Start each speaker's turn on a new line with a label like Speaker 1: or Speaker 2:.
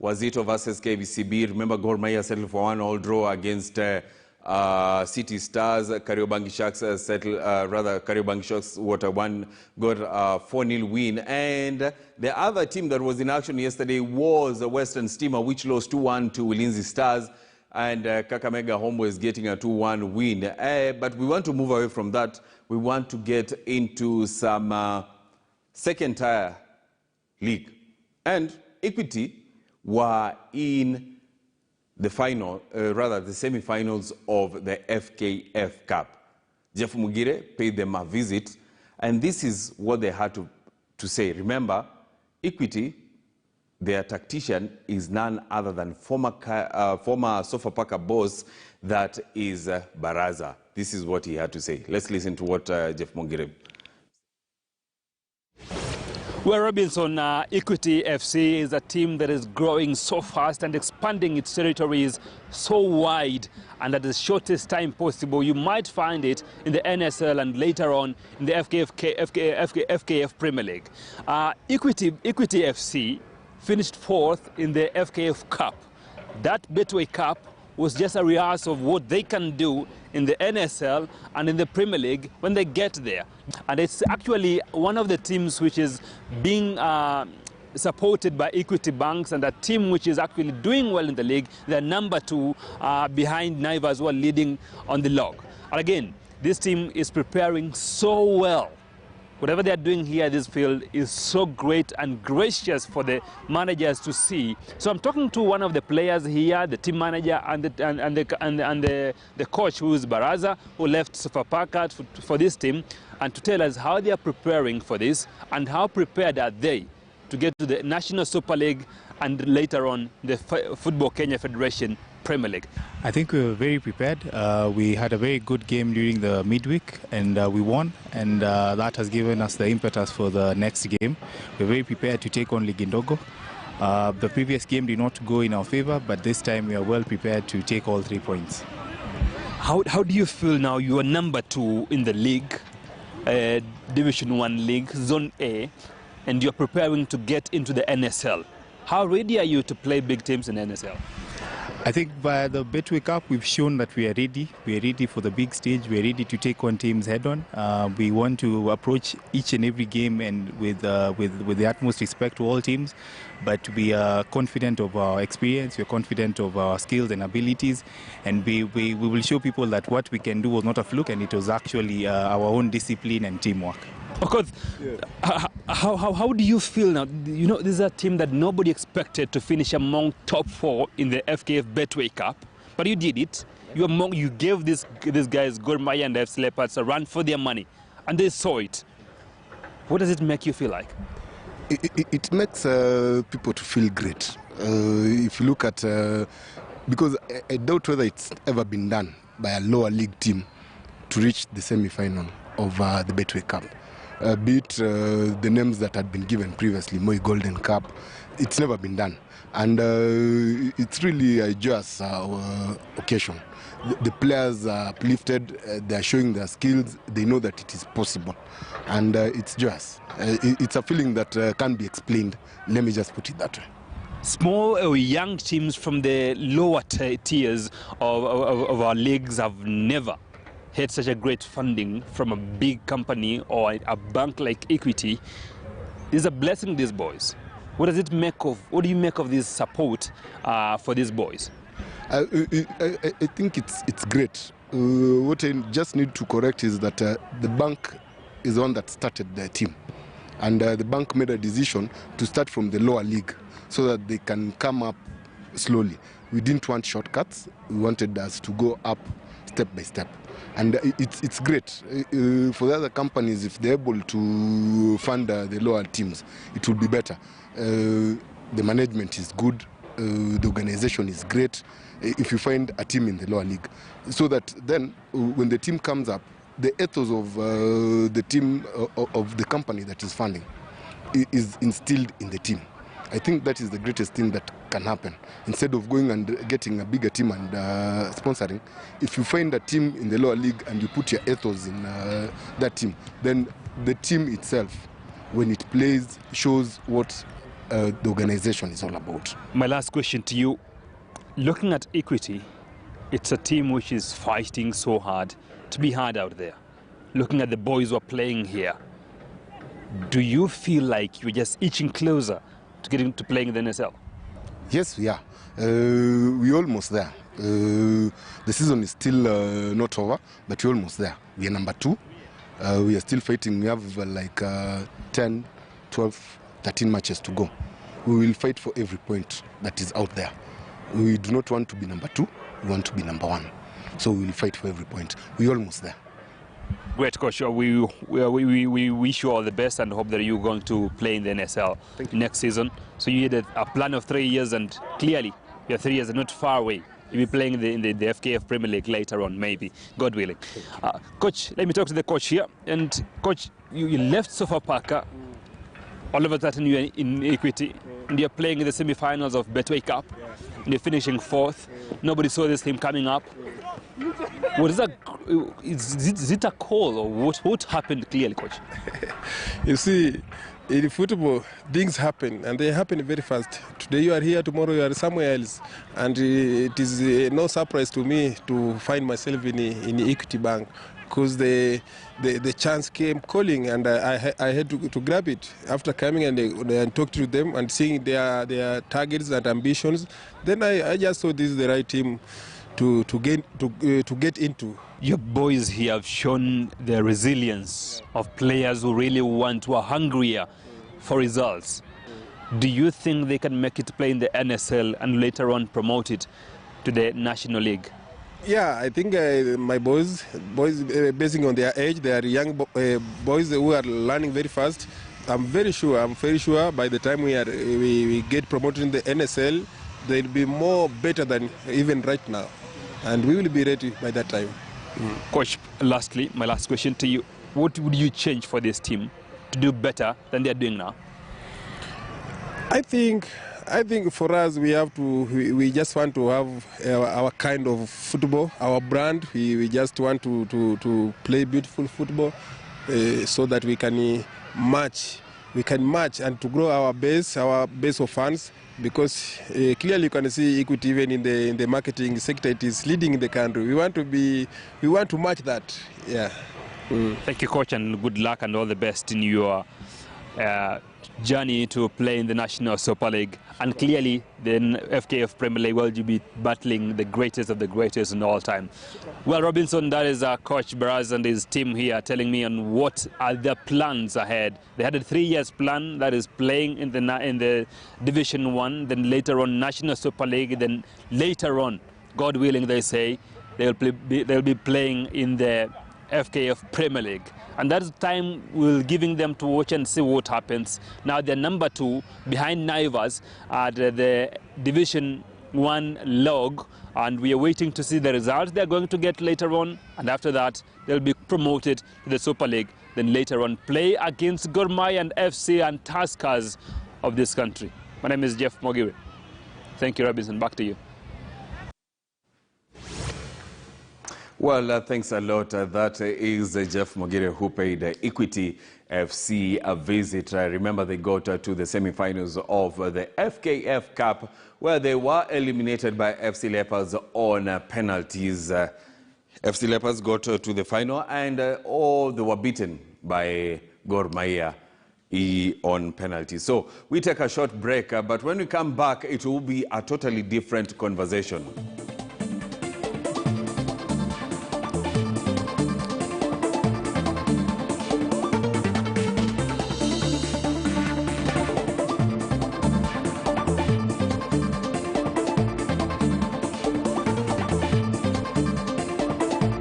Speaker 1: Wazito versus KVCB. Remember, Gor Mahia settled for 1-1 draw against City Stars. Kariobangi Sharks Kariobangi Sharks got a 4-0 win. And the other team that was in action yesterday was Western Stima, which lost 2-1 to Ulinzi Stars. And Kakamega Homeboys getting a 2-1 win. But we want to move away from that. We want to get into some second-tier league. And Equity were in the final, the semi-finals of the FKF Cup. Jeff Mugire paid them a visit, and this is what they had to say. Remember, Equity, their tactician, is none other than former Sofapaka boss, that is Baraza. This is what he had to say. Let's listen to what Jeff Mugire.
Speaker 2: Well, Robinson, Equity FC is a team that is growing so fast and expanding its territories so wide, and at the shortest time possible. You might find it in the NSL and later on in the FKF Premier League. Equity FC finished fourth in the FKF Cup. That Betway Cup was just a rehearsal of what they can do in the NSL and in the Premier League when they get there. And it's actually one of the teams which is being supported by Equity Banks, and a team which is actually doing well in the league. They're number 2 behind Naivas, who are leading on the log. And again, this team is preparing so well. Whatever they're doing here in this field is so great and gracious for the managers to see. So I'm talking to one of the players here, the team manager and the coach, who is Baraza, who left Sofapaka for this team, and to tell us how they are preparing for this and how prepared are they to get to the National Super League and later on the Football Kenya Federation Premier League.
Speaker 3: I think we were very prepared. We had a very good game during the midweek, and we won, and that has given us the impetus for the next game. We're very prepared to take on Ligindogo. The previous game did not go in our favor, but this time we are well prepared to take all 3 points.
Speaker 2: How do you feel now? You are number 2 in the league, Division 1 league, Zone A, and you're preparing to get into the NSL. How ready are you to play big teams in NSL?
Speaker 3: I think by the Betway Cup, we've shown that we are ready. We are ready for the big stage. We are ready to take on teams head-on. We want to approach each and every game and with the utmost respect to all teams. But we are confident of our experience. We are confident of our skills and abilities. And we will show people that what we can do was not a fluke, and it was actually our own discipline and teamwork.
Speaker 2: Of course. Yeah. How do you feel now? You know, this is a team that nobody expected to finish among top 4 in the FKF Betway Cup, but you did it. You gave these guys, Gor Mahia and FC Leopards, a run for their money, and they saw it. What does it make you feel like?
Speaker 4: It makes people to feel great. If you look at, because I doubt whether it's ever been done by a lower league team to reach the semi-final of the Betway Cup. Be it the names that had been given previously, Moi Golden Cup, it's never been done. And it's really a joyous occasion. The players are uplifted, they're showing their skills, they know that it is possible. And it's joyous. It's a feeling that can't be explained. Let me just put it that way.
Speaker 2: Small or young teams from the lower tiers of our leagues have never had such a great funding from a big company or a bank like Equity. This is a blessing, these boys. What do you make of this support for these boys?
Speaker 4: I think it's great. What I just need to correct is that the bank is the one that started the team. And the bank made a decision to start from the lower league so that they can come up slowly. We didn't want shortcuts. We wanted us to go up step by step. And it's great. For the other companies, if they're able to fund the lower teams, it will be better. The management is good. The organization is great. If you find a team in the lower league, so that then when the team comes up, the ethos of the team, of the company that is funding, is instilled in the team. I think that is the greatest thing that can happen. Instead of going and getting a bigger team and sponsoring, if you find a team in the lower league and you put your ethos in that team, then the team itself, when it plays, shows what the organization is all about.
Speaker 2: My last question to you, looking at Equity, it's a team which is fighting so hard to be hard out there. Looking at the boys who are playing here, do you feel like you're just inching closer to getting to playing in the NSL?
Speaker 4: Yes, we are. We're almost there. The season is still not over, but we're almost there. We are number 2. We are still fighting. We have like 10, 12, 13 matches to go. We will fight for every point that is out there. We do not want to be number 2. We want to be number 1. So we will fight for every point. We're almost there.
Speaker 2: Great, Coach. We wish you all the best and hope that you're going to play in the NSL next season. So you had a plan of 3 years, and clearly your 3 years are not far away. You'll be playing in the FKF Premier League later on, maybe, God willing. Coach, let me talk to the coach here. And Coach, you left Sofapaka. All of a sudden you're in Equity, and you're playing in the semi-finals of Betway Cup. And you're finishing 4th. Nobody saw this team coming up. What is that? Is it a call, or what happened clearly, Coach?
Speaker 5: You see, in football, things happen, and they happen very fast. Today you are here, tomorrow you are somewhere else. And it is no surprise to me to find myself in Equity Bank, because the chance came calling, and I had to grab it. After coming and talk to them and seeing their targets and ambitions, then I just thought this is the right team to get into.
Speaker 2: Your boys here have shown the resilience of players who really who are hungrier for results. Do you think they can make it play in the NSL and later on promote it to the National League?
Speaker 5: Yeah, I think my boys basing on their age, they are young boys who are learning very fast. I'm very sure by the time we get promoted in the NSL, they'll be more better than even right now. And we will be ready by that time.
Speaker 2: Coach, lastly, my last question to you. What would you change for this team to do better than they're doing now?
Speaker 5: I think for us, we just want to have our kind of football, our brand. We just want to play beautiful football so that we can match and to grow our base of fans, because clearly you can see Equity even in the marketing sector, it is leading in the country. We want to match that. Yeah.
Speaker 2: Thank you, Coach, and good luck and all the best in your journey to play in the National Super League. And clearly, the FKF Premier League, well, you'll be battling the greatest of the greatest in all time. Well, Robinson, that is Coach Baraz and his team here telling me on what are their plans ahead. They had a 3 years plan, that is playing in the Division 1, then later on National Super League, then later on, God willing, they say, they'll be playing in the FKF Premier League. And that's the time we're giving them to watch and see what happens. Now they're number 2 behind Naivas at the Division 1 log, and we are waiting to see the results they're going to get later on, and after that they'll be promoted to the Super League, then later on play against Gor Mahia and FC and Tuskers of this country. My name is Jeff Mogire. Thank you, Robinson. Back to you.
Speaker 1: Well, thanks a lot. That is Jeff Mogire, who paid Equity FC a visit. Remember, they got to the semi-finals of the FKF Cup, where they were eliminated by FC Leopards on penalties. FC Leopards got to the final, and they were beaten by Gor Mahia on penalties. So we take a short break, but when we come back, it will be a totally different conversation.